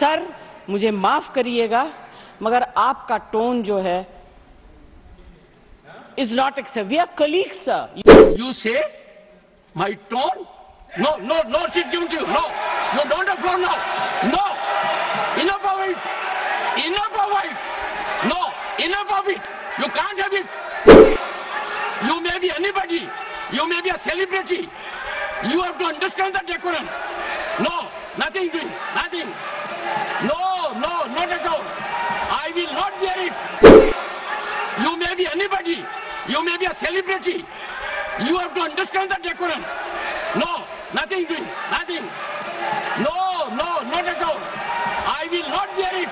Sir मुझे माफ करिएगा मगर आपका टोन जो है is not accept we are colleagues sir You say my tone? No, she's giving to you. No, you don't have floor now. No, enough of it. Enough of it. No, enough of it. You can't have it. You may be anybody. You may be a celebrity. You have to understand the decorum. No, nothing doing. Nothing. No, not at all. I will not bear it. You may be anybody. You may be a celebrity. You have to understand the decorum. No, nothing doing. Nothing. No, not at all. I will not bear it.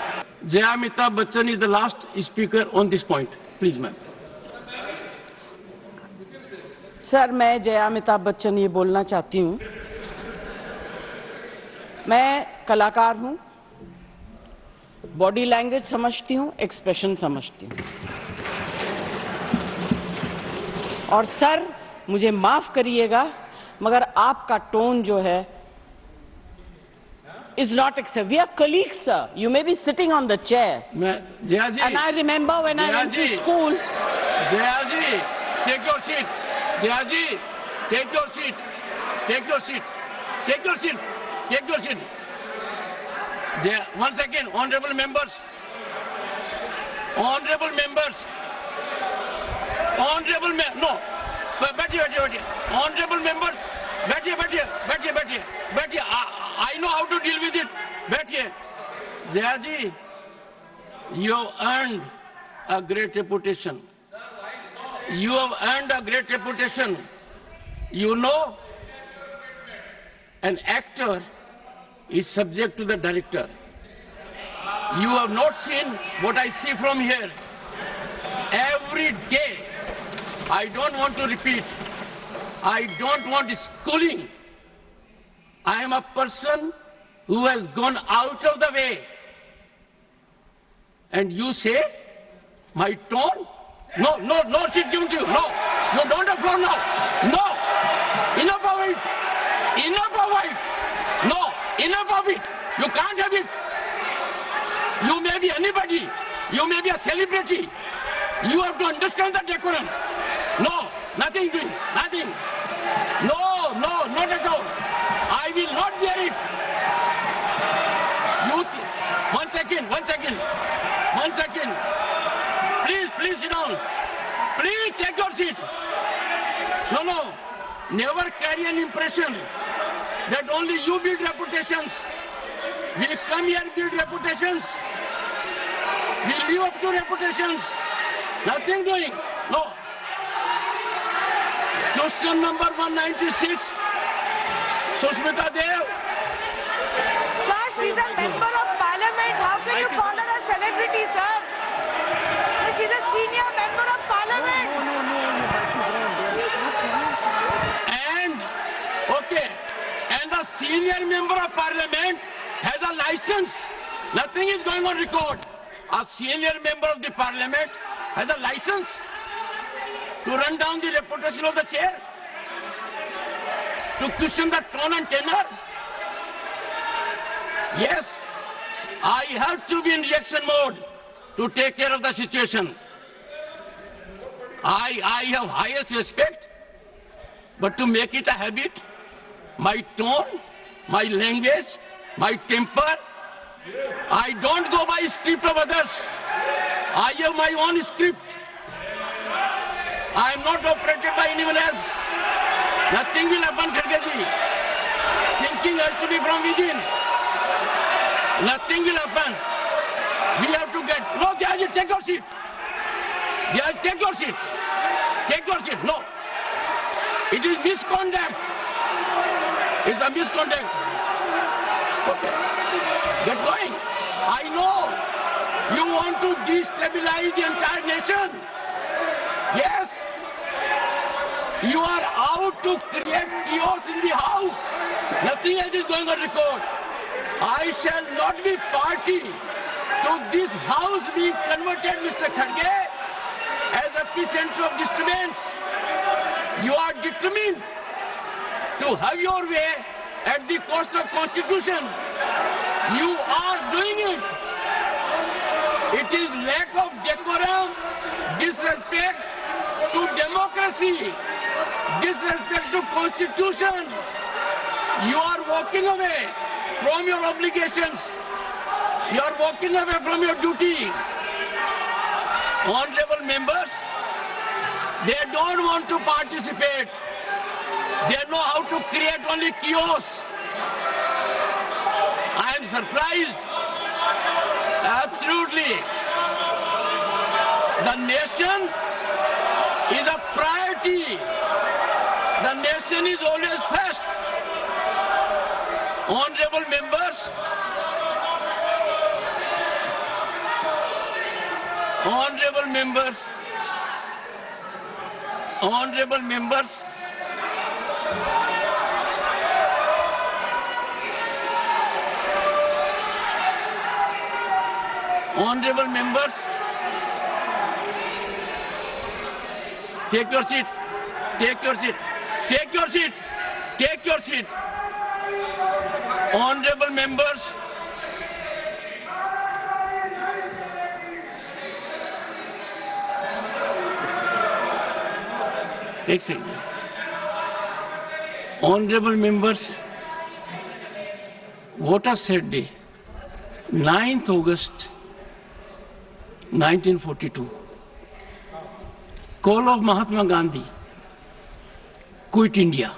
Jaya Amitabh Bachchan is the last speaker on this point. Please, ma'am. Sir मैं जया अमिताभ बच्चन ये बोलना चाहती हूँ, मैं कलाकार हूँ, body language समझती हूँ, एक्सप्रेशन समझती हूँ और सर मुझे माफ करिएगा मगर आपका टोन जो है is not accept. We are colleagues, sir. You may be sitting on the chair. Jaya ji. And I remember when I went to school. Jaya ji, take your seat. Jaya ji, take your seat. Take your seat. Take your seat. Take your seat. Jaya, one second, honorable members. Honorable members. Honorable no. बैठिए. Honorable members. बैठिए. I know how to deal with it. बैठिए. Jaya ji, you have earned a great reputation. You have earned a great reputation. You know, an actor is subject to the director. You have not seen what I see from here. Every day, I don't want to repeat. I don't want schooling. I am a person who has gone out of the way. And you say, my tone? No, she's giving to you. No, you don't have floor now. No, enough of it. Enough of it. No, enough of it. You can't have it. You may be anybody. You may be a celebrity. You have to understand the decorum. No, nothing doing. Nothing. No, not at all. I will not bear it. One second. Please sit down. Please take your seat. No. Never carry an impression that only you build reputations. We come here and build reputations. We live up to reputations. Nothing doing. No. Question number 196. Sushmita Dev. Sir, she's a member of parliament. How can you call her a celebrity, sir? She's a senior member of parliament. And the senior member of parliament has a license. Nothing is going on record. A senior member of the parliament has a license to run down the reputation of the chair, to question the tone and tenor. Yes, I have to be in reaction mode to take care of the situation. I have highest respect, but to make it a habit, my tone, my language, my temper, I don't go by script of others. I have my own script. I am not operated by anyone else. Nothing will happen, Kharge ji. Thinking has to be from within. Nothing will happen. We have to get... No, Jaya ji, take your seat. Jaya, take your seat. Take your seat. No. It is misconduct. It's a misconduct. Okay. Get going. I know you want to destabilize the entire nation. Yes. You are out to create chaos in the house. Nothing else is going on record. I shall not be party to this house being converted, Mr. Kharge, as epicenter of disturbance. You are determined to have your way at the cost of Constitution. You are doing It is lack of decorum, disrespect to democracy, disrespect to constitution. You are walking away from your obligations. You are walking away from your duty. Honorable members, they don't want to participate. They know how to create only chaos. I am surprised. Absolutely. The nation is a priority. The nation is always first. Honorable members, honorable members, honorable members, honorable members, take your seat, take your seat, take your seat, take your seat. Honorable members, एक second. Honorable members, what a sad day. 9th August 1942. Call of Mahatma Gandhi. Quit India.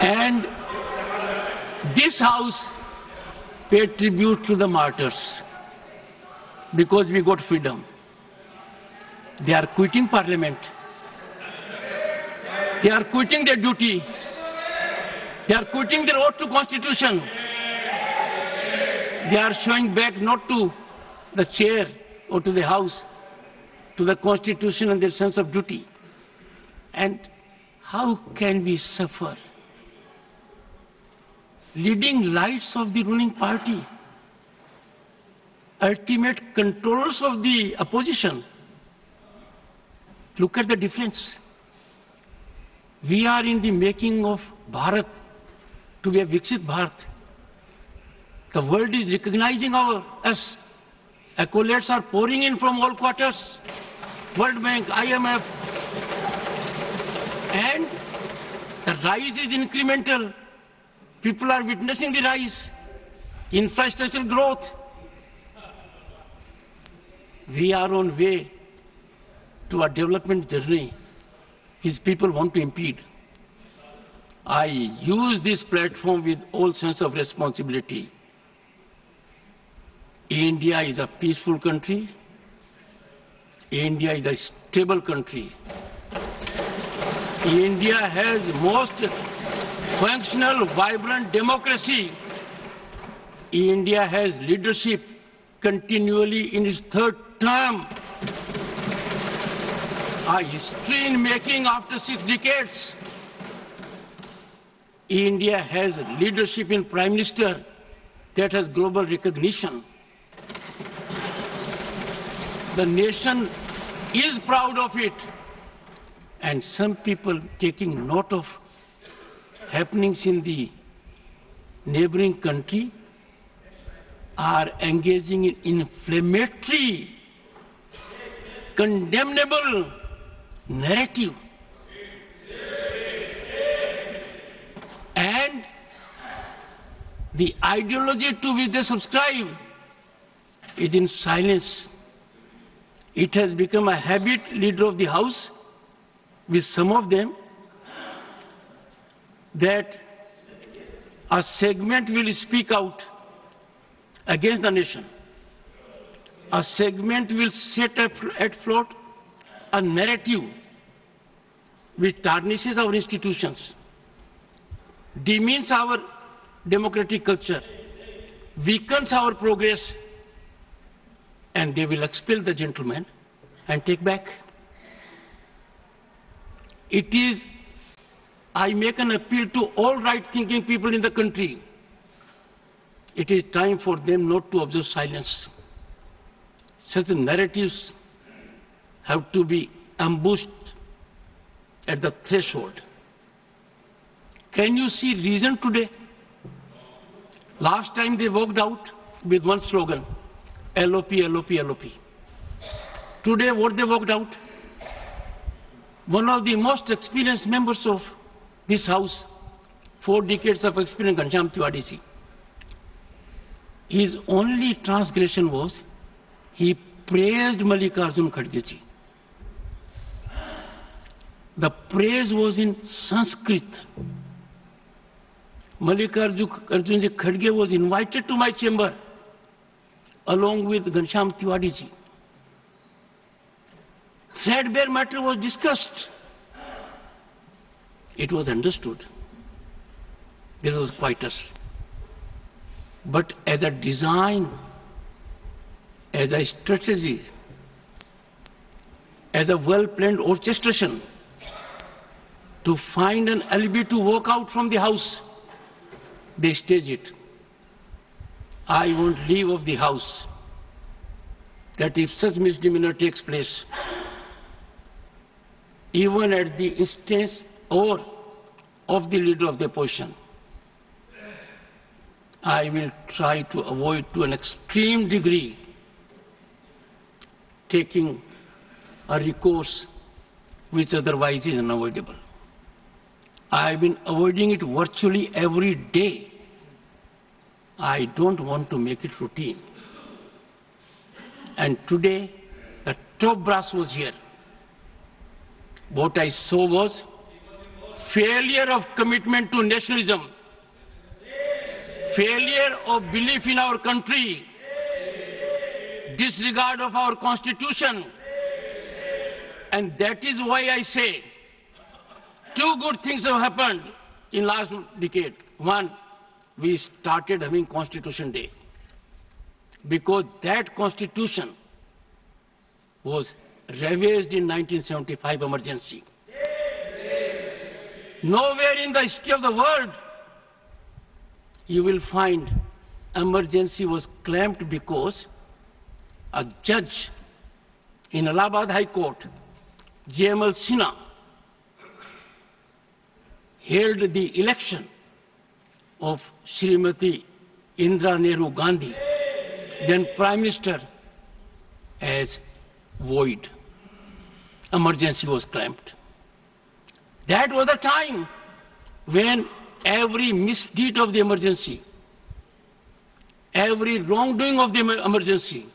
And this house paid tribute to the martyrs because we got freedom. They are quitting parliament. They are quitting their duty. They are quitting their oath to constitution. They are showing back not to the chair or to the house, to the constitution and their sense of duty. And how can we suffer? Leading lights of the ruling party, ultimate controllers of the opposition. Look at the difference. We are in the making of Bharat to be a Viksit Bharat. The world is recognizing us. Accolades are pouring in from all quarters. World Bank, IMF. And the rise is incremental. People are witnessing the rise, infrastructural growth. We are on way to a development journey which people want to impede. I use this platform with all sense of responsibility. India is a peaceful country. India is a stable country. India has most functional, vibrant democracy. India has leadership continually in its third term. A history in making after 6 decades. India has leadership in Prime Minister that has global recognition. The nation is proud of it. And some people taking note of happenings in the neighboring country are engaging in inflammatory, condemnable narrative. And the ideology to which they subscribe is in silence. It has become a habit, leader of the house, with some of them, that a segment will speak out against the nation. A segment will set at float a narrative which tarnishes our institutions, demeans our democratic culture, weakens our progress, and they will expel the gentleman and take back. It is, I make an appeal to all right-thinking people in the country. It is time for them not to observe silence. Such narratives have to be ambushed at the threshold. Can you see reason today? Last time they walked out with one slogan, LOP, LOP, LOP. Today, what they worked out? One of the most experienced members of this House, 4 decades of experience, Ghanshyam Tiwari ji. His only transgression was he praised Mallikarjun Kharge ji. The praise was in Sanskrit. Mallikarjun ji Kharge was invited to my chamber along with Ghanshyam Tiwari ji. Threadbare matter was discussed. It was understood. This was quietus. But as a design, as a strategy, as a well-planned orchestration to find an alibi to walk out from the house, they stage it. I won't leave of the house. That if such misdemeanor takes place, even at the instance or of the leader of the opposition, I will try to avoid to an extreme degree taking a recourse which otherwise is unavoidable. I have been avoiding it virtually every day. I don't want to make it routine. And today, the top brass was here. What I saw was failure of commitment to nationalism, failure of belief in our country, disregard of our constitution. And that is why I say 2 good things have happened in last decade. One, we started having Constitution Day because that constitution was ravaged in 1975 emergency. Nowhere in the history of the world you will find emergency was claimed because a judge in Allahabad High Court, J.M.L. Sinha, held the election of Srimati Indira Nehru Gandhi, then Prime Minister, as void. Emergency was claimed. That was the time when every misdeed of the emergency, every wrongdoing of the emergency,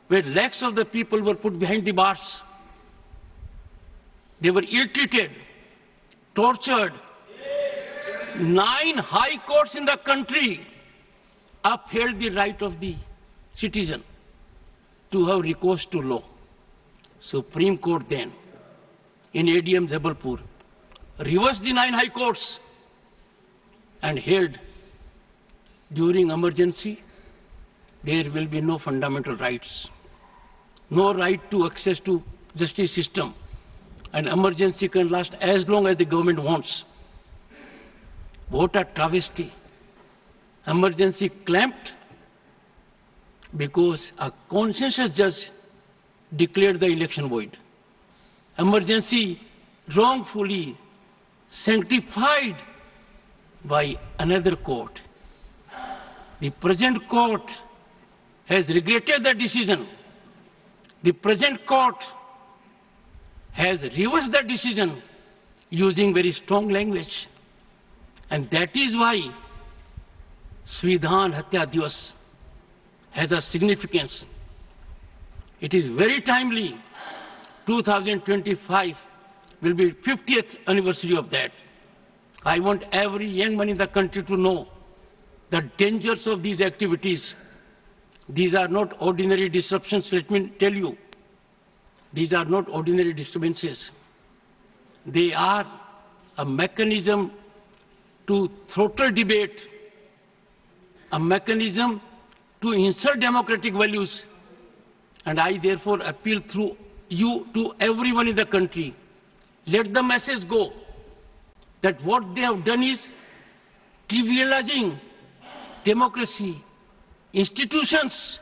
where lakhs of the people were put behind the bars. They were ill-treated, tortured. 9 high courts in the country upheld the right of the citizen to have recourse to law. Supreme Court then, in ADM Jabalpur, reversed the 9 high courts and held during emergency there will be no fundamental rights, no right to access to justice system, and emergency can last as long as the government wants. What a travesty. Emergency clamped because a conscientious judge declared the election void. Emergency wrongfully sanctified by another court. The present court has regretted the decision. The present court has reversed the decision using very strong language. And that is why Svidhan Hatya Divas has a significance. It is very timely. 2025 will be 50th anniversary of that. I want every young man in the country to know the dangers of these activities. These are not ordinary disruptions, let me tell you. These are not ordinary disturbances. They are a mechanism to throttle debate, a mechanism to insult democratic values. And I therefore appeal through you to everyone in the country. Let the message go that what they have done is trivializing democracy, institutions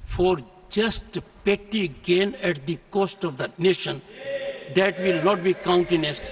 for just petty gain at the cost of the nation. That will not be countenanced.